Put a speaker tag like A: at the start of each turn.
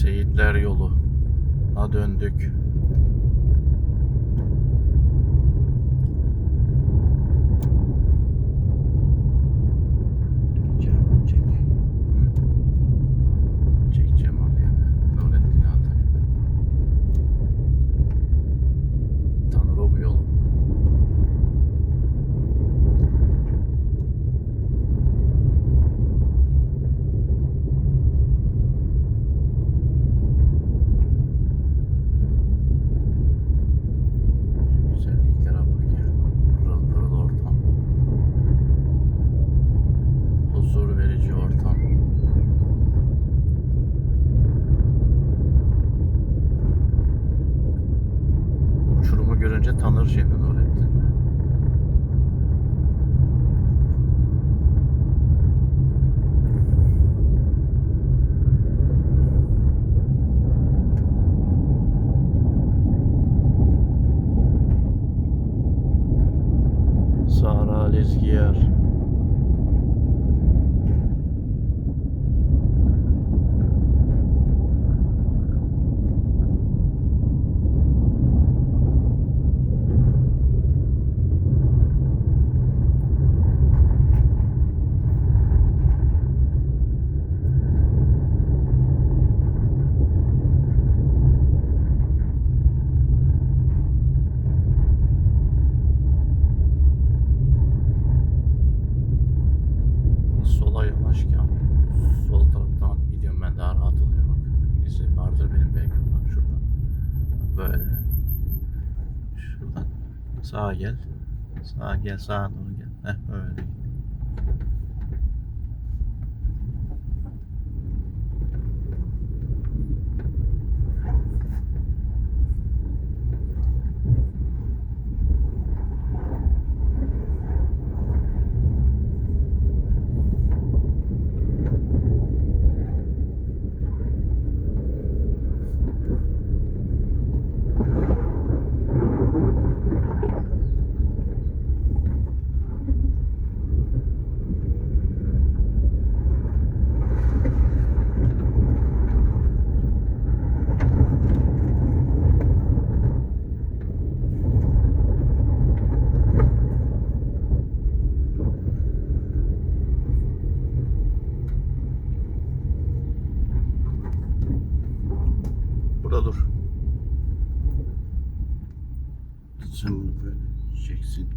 A: Şehitler yoluna döndük. Çekeceğim oraya. Nurettin Atay. Tanır o bu yolu. Güzelliklere bak ya. Pırıl pırıl ortam. Huzur verici ortam. Uçurumu görünce tanır şimdi Nurettin. Sahra Lezgiyer. Sola yanaşken sol taraftan gidiyorum, ben daha rahat oluyor bak. İzin vardır benim belki, bak şuradan. Böyle. Şuradan sağa gel. Sağa gel, sağa doğru gel. Heh, böyle. Burada dur. Sen bunu böyle çeksin.